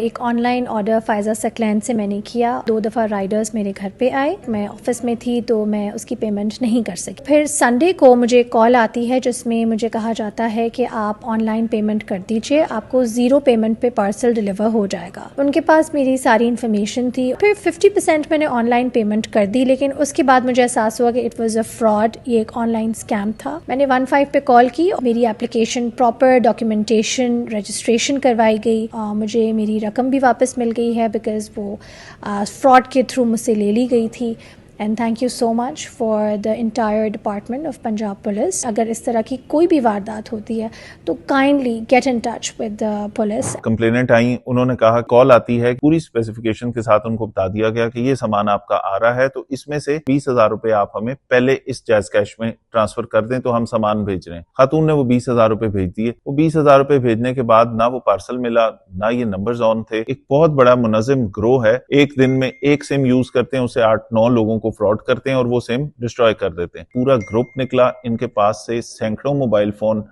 एक online order Faiza सेकलैन से मैंने किया। 2 दफ़ा राइडर्स मेरे घर पे आए। मैं ऑफिस में थी तो मैं उसकी पेमेंट नहीं कर सकी। फिर संडे को मुझे कॉल आती है जिसमें मुझे कहा जाता है कि आप ऑनलाइन पेमेंट कर दीजिए, आपको 0 पेमेंट पे पार्सल डिलीवर हो जाएगा। उनके पास मेरी सारी इन्फॉर्मेशन थी। फिर 50% मैंने ऑनलाइन पेमेंट कर दी, लेकिन उसके बाद मुझे एहसास हुआ कि इट वाज अ फ्रॉड, ये एक ऑनलाइन स्कैम था। मैंने 15 पे कॉल की, मेरी एप्लीकेशन प्रॉपर डॉक्यूमेंटेशन रजिस्ट्रेशन करवाई गई। मुझे मेरी रकम भी वापस मिल गई है बिकॉज़ वो फ्रॉड के थ्रू मुझसे ले ली गई थी। And thank you so much for the entire department of Punjab police. अगर इस तरह की कोई भी वारदात होती है तो kindly get in touch with the police. Complainant आई, उन्होंने कहा कॉल आती है, पूरी स्पेसिफिकेशन के साथ उनको बता दिया गया कि ये सामान आपका आ रहा है, तो इसमें से 20,000 रुपए आप हमें पहले इस जायज कैश में ट्रांसफर कर दें तो हम सामान भेज रहे हैं। खातून ने वो 20,000 रुपए भेज दिए। वो 20,000 रुपए भेजने के बाद ना वो पार्सल मिला, ना ये नंबर्स ऑन थे। एक बहुत बड़ा मुनज़्ज़म ग्रोह है, एक दिन में एक सिम यूज करते हैं, उसे 8-9 लोगों को फ्रॉड करते हैं और वो सिम डिस्ट्रॉय कर देते हैं। पूरा ग्रुप निकला, इनके पास से सैकड़ों मोबाइल फोन,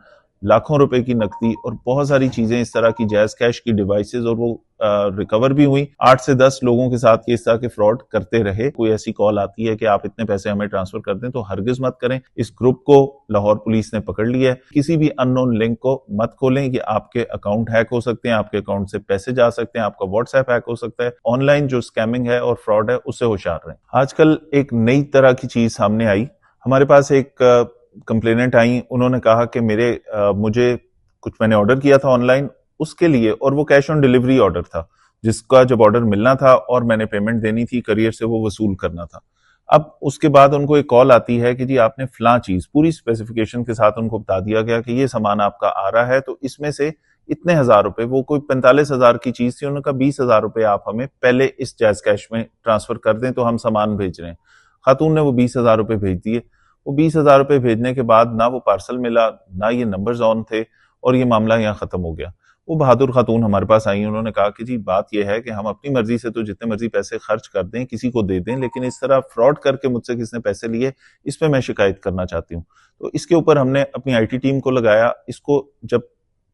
लाखों रुपए की नकदी और बहुत सारी चीजें इस तरह की जायज कैश की डिवाइसेस और वो रिकवर भी हुई। 8 से 10 लोगों के साथ ये इस तरह के फ्रॉड करते रहे। कोई ऐसी कॉल आती है कि आप इतने पैसे हमें ट्रांसफर कर दें तो हरगिज मत करें। इस ग्रुप को लाहौर पुलिस ने पकड़ लिया है। किसी भी अननोन लिंक को मत खोलें, ये आपके अकाउंट हैक हो सकते हैं, आपके अकाउंट से पैसे जा सकते हैं, आपका व्हाट्सएप हैक हो सकता है। ऑनलाइन जो स्कैमिंग है और फ्रॉड है उससे होशियार रहें। आजकल एक नई तरह की चीज सामने आई। हमारे पास एक कंप्लेनेंट आई, उन्होंने कहा कि मुझे कुछ मैंने ऑर्डर किया था ऑनलाइन उसके लिए, और वो कैश ऑन डिलीवरी ऑर्डर था जिसका जब ऑर्डर मिलना था और मैंने पेमेंट देनी थी, करियर से वो वसूल करना था। अब उसके बाद उनको एक कॉल आती है कि जी आपने फलां चीज, पूरी स्पेसिफिकेशन के साथ उनको बता दिया गया कि ये सामान आपका आ रहा है, तो इसमें से इतने हजार रुपए, वो कोई 45,000 की चीज थी, उन्होंने कहा 20,000 रुपए आप हमें पहले इस जायज कैश में ट्रांसफर कर दें तो हम सामान भेज रहे हैं। खातून ने वो 20,000 रुपए भेज दिए। वो 20,000 रुपए भेजने के बाद ना वो पार्सल मिला, ना ये नंबर्स ऑन थे और ये मामला यहाँ खत्म हो गया। वो बहादुर खातून हमारे पास आई, उन्होंने कहा कि जी बात यह है कि हम अपनी मर्जी से तो जितने मर्जी पैसे खर्च कर दें, किसी को दे दें, लेकिन इस तरह फ्रॉड करके मुझसे किसने पैसे लिए, इस पे मैं शिकायत करना चाहती हूँ। तो इसके ऊपर हमने अपनी IT टीम को लगाया। इसको जब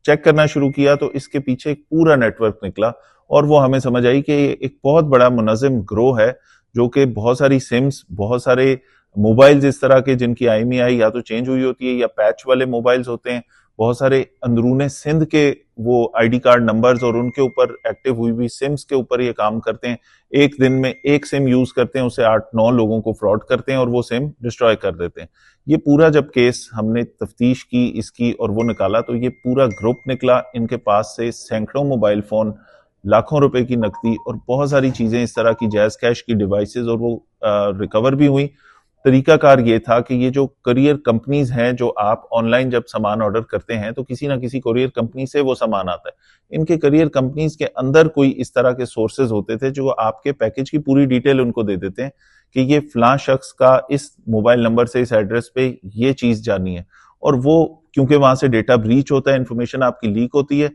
चेक करना शुरू किया तो इसके पीछे एक पूरा नेटवर्क निकला और वो हमें समझ आई कि ये एक बहुत बड़ा मुनज़्ज़म ग्रोह है जो कि बहुत सारी सिम्स, बहुत सारे मोबाइल्स इस तरह के जिनकी IMEI या तो चेंज हुई होती है या पैच वाले मोबाइल्स होते हैं, बहुत सारे अंदरूने सिंध के वो ID कार्ड नंबर्स और उनके ऊपर एक्टिव हुई हुई सिम्स के ऊपर ये काम करते हैं। एक दिन में एक सिम यूज करते हैं, उसे 8-9 लोगों को फ्रॉड करते हैं और वो सिम डिस्ट्रॉय कर देते हैं। ये पूरा जब केस हमने तफ्तीश की इसकी और वो निकाला तो ये पूरा ग्रुप निकला। इनके पास से सैकड़ों मोबाइल फोन, लाखों रुपए की नकदी और बहुत सारी चीजें इस तरह की जायज कैश की डिवाइसेस और वो रिकवर भी हुई। तरीकाकार ये था कि ये जो कुरियर कंपनीज हैं, जो आप ऑनलाइन जब सामान ऑर्डर करते हैं तो किसी ना किसी कुरियर कंपनी से वो सामान आता है। इनके कुरियर कंपनीज के अंदर कोई इस तरह के सोर्सेज होते थे जो आपके पैकेज की पूरी डिटेल उनको दे देते हैं कि ये फलां शख्स का इस मोबाइल नंबर से इस एड्रेस पे ये चीज जानी है, और वो क्योंकि वहां से डेटा ब्रीच होता है, इंफॉर्मेशन आपकी लीक होती है,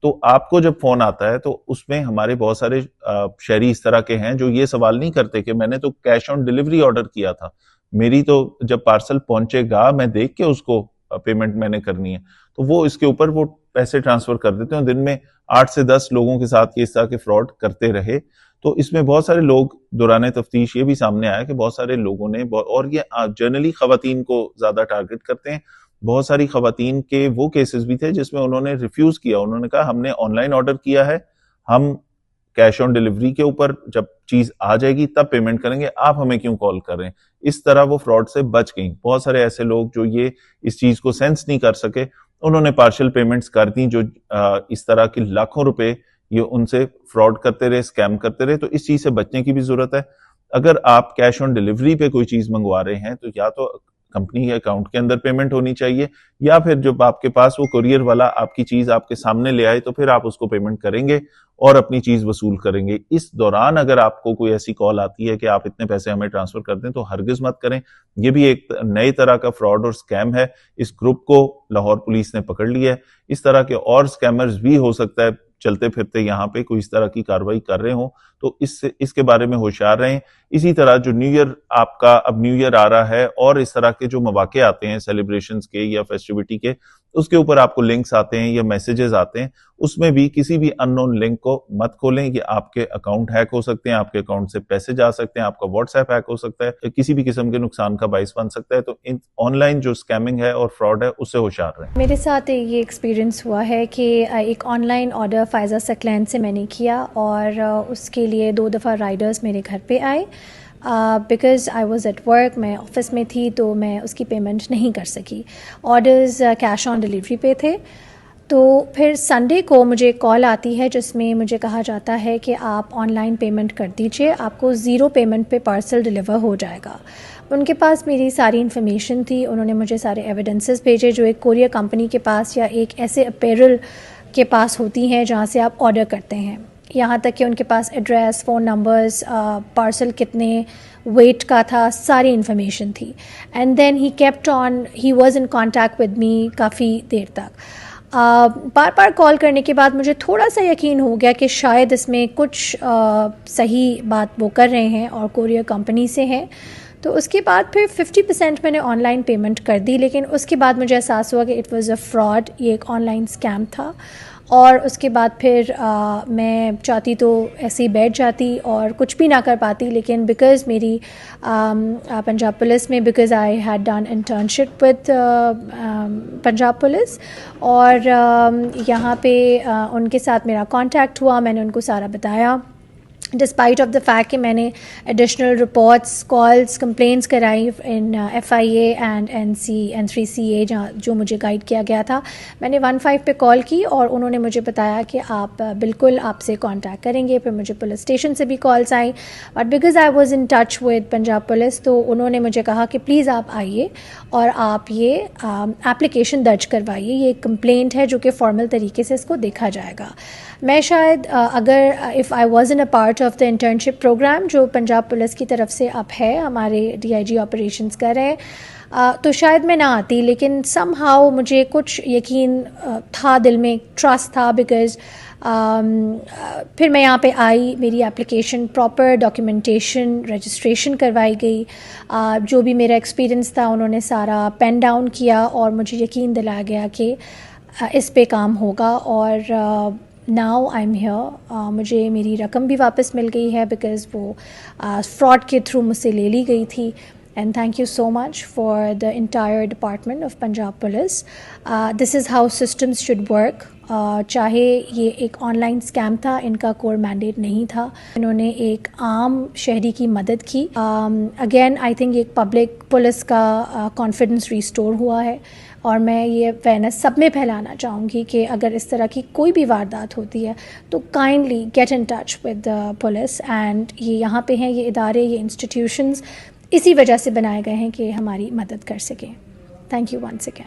तो आपको जब फोन आता है तो उसमें हमारे बहुत सारे शहरी इस तरह के हैं जो ये सवाल नहीं करते कि मैंने तो कैश ऑन डिलीवरी ऑर्डर किया था, मेरी तो जब पार्सल पहुंचेगा मैं देख के उसको पेमेंट मैंने करनी है, तो वो इसके ऊपर वो पैसे ट्रांसफर कर देते हैं। दिन में 8 से 10 लोगों के साथ ये इस तरह के फ्रॉड करते रहे। तो इसमें बहुत सारे लोग, दौरान तफ्तीश ये भी सामने आया कि बहुत सारे लोगों ने, और ये जनरली खवातीन को ज्यादा टारगेट करते हैं, बहुत सारी खवातीन के वो केसेस भी थे जिसमें उन्होंने रिफ्यूज किया। उन्होंने कहा हमने ऑनलाइन ऑर्डर किया है, हम कैश ऑन डिलीवरी के ऊपर जब चीज आ जाएगी तब पेमेंट करेंगे, आप हमें क्यों कॉल कर रहे हैं। इस तरह वो फ्रॉड से बच गई। बहुत सारे ऐसे लोग जो ये इस चीज को सेंस नहीं कर सके, उन्होंने पार्शियल पेमेंट्स कर दी, जो इस तरह की लाखों रुपए ये उनसे फ्रॉड करते रहे, स्कैम करते रहे। तो इस चीज से बचने की भी जरूरत है। अगर आप कैश ऑन डिलीवरी पे कोई चीज मंगवा रहे हैं तो या तो कंपनी के अकाउंट के अंदर पेमेंट होनी चाहिए, या फिर जब आपके पास वो कुरियर वाला आपकी चीज आपके सामने ले आए तो फिर आप उसको पेमेंट करेंगे और अपनी चीज वसूल करेंगे। इस दौरान अगर आपको कोई ऐसी कॉल आती है कि आप इतने पैसे हमें ट्रांसफर कर दें तो हरगिज मत करें। ये भी एक नए तरह का फ्रॉड और स्कैम है। इस ग्रुप को लाहौर पुलिस ने पकड़ लिया है। इस तरह के और स्कैमर्स भी हो सकता है चलते फिरते यहाँ पे कोई इस तरह की कार्रवाई कर रहे हो, तो इसके बारे में होशियार रहें। इसी तरह जो न्यू ईयर आपका अब न्यू ईयर आ रहा है और इस तरह के जो मौके आते हैं सेलिब्रेशंस के या फेस्टिविटी के, उसके ऊपर आपको लिंक्स आते हैं या मैसेजेस आते हैं, उसमें भी किसी भी अननोन लिंक को मत खोलें। ये आपके अकाउंट हैक हो सकते हैं, आपके अकाउंट से पैसे जा सकते हैं, आपका व्हाट्सएप हैक हो सकता है, किसी भी किस्म के नुकसान का बाइस बन सकता है। तो इन ऑनलाइन जो स्कैमिंग है और फ्रॉड है उससे होशियार रहें। मेरे साथ ये एक्सपीरियंस हुआ है कि एक ऑनलाइन ऑर्डर फाइज़ा सेक्लेन से मैंने किया और उसके लिए 2 दफ़ा राइडर्स मेरे घर पे आए। Because I was at work, मैं ऑफ़िस में थी तो मैं उसकी पेमेंट नहीं कर सकी। ऑर्डर्स कैश ऑन डिलीवरी पे थे। तो फिर संडे को मुझे कॉल आती है जिसमें मुझे कहा जाता है कि आप ऑनलाइन पेमेंट कर दीजिए, आपको ज़ीरो पेमेंट पे पार्सल डिलीवर हो जाएगा। उनके पास मेरी सारी इन्फॉर्मेशन थी, उन्होंने मुझे सारे एविडेंसेस भेजे जो एक कोरियर कंपनी के पास या एक ऐसे अपैरल के पास होती हैं जहाँ से आप ऑर्डर करते हैं। यहाँ तक कि उनके पास एड्रेस, फ़ोन नंबर्स, पार्सल कितने वेट का था, सारी इन्फॉर्मेशन थी। And then he kept on, he was in contact with me काफ़ी देर तक। बार बार कॉल करने के बाद मुझे थोड़ा सा यकीन हो गया कि शायद इसमें कुछ सही बात वो कर रहे हैं और कोरियर कंपनी से हैं। तो उसके बाद फिर 50% मैंने ऑनलाइन पेमेंट कर दी, लेकिन उसके बाद मुझे एहसास हुआ कि इट वाज़ अ फ्रॉड, ये एक ऑनलाइन स्कैम था। और उसके बाद फिर मैं चाहती तो ऐसे ही बैठ जाती और कुछ भी ना कर पाती, लेकिन बिकॉज़ मेरी पंजाब पुलिस में, because I had done internship with Punjab police और यहाँ पे उनके साथ मेरा कांटेक्ट हुआ, मैंने उनको सारा बताया। डिस्पाइट ऑफ द फैक्ट कि मैंने एडिशनल रिपोर्ट्स, कॉल्स, कंप्लेंट्स कराई इन FIA एंड N3CA जहाँ जो मुझे गाइड किया गया था। मैंने 15 पे कॉल की और उन्होंने मुझे बताया कि आप बिल्कुल आपसे कांटेक्ट करेंगे। फिर मुझे पुलिस स्टेशन से भी calls I, but because I was in touch with Punjab police तो उन्होंने मुझे कहा कि प्लीज़ आप आइए और आप ये एप्लीकेशन दर्ज करवाइए, ये एक कंप्लेंट है जो कि फॉर्मल तरीके से इसको देखा जाएगा। मैं शायद अगर if I was in a part of the internship program जो पंजाब पुलिस की तरफ से अब है, हमारे DIG ऑपरेशंस कर रहे हैं, तो शायद मैं ना आती, लेकिन समहाउ मुझे कुछ यकीन था, दिल में ट्रस्ट था, बिकॉज़ फिर मैं यहाँ पे आई, मेरी एप्लीकेशन प्रॉपर डॉक्यूमेंटेशन रजिस्ट्रेशन करवाई गई। जो भी मेरा एक्सपीरियंस था उन्होंने सारा पेन डाउन किया और मुझे यकीन दिलाया गया कि इस पे काम होगा। और नाउ आई एम हियर, मुझे मेरी रकम भी वापस मिल गई है बिकॉज़ वो फ्रॉड के थ्रू मुझसे ले ली गई थी। And thank you so much for the entire department of Punjab police. This is how systems should work. चाहे ये एक ऑनलाइन स्कैम था, इनका कोर मैंडेट नहीं था, इन्होंने एक आम शहरी की मदद की। अगेन आई थिंक एक पब्लिक पुलिस का कॉन्फिडेंस रिस्टोर हुआ है और मैं ये अवेयरनेस सब में फैलाना चाहूँगी कि अगर इस तरह की कोई भी वारदात होती है तो kindly get in touch with the police. And ये यहाँ पे हैं, ये इदारे, ये इंस्टीट्यूशंस इसी वजह से बनाए गए हैं कि हमारी मदद कर सकें। Thank you once again.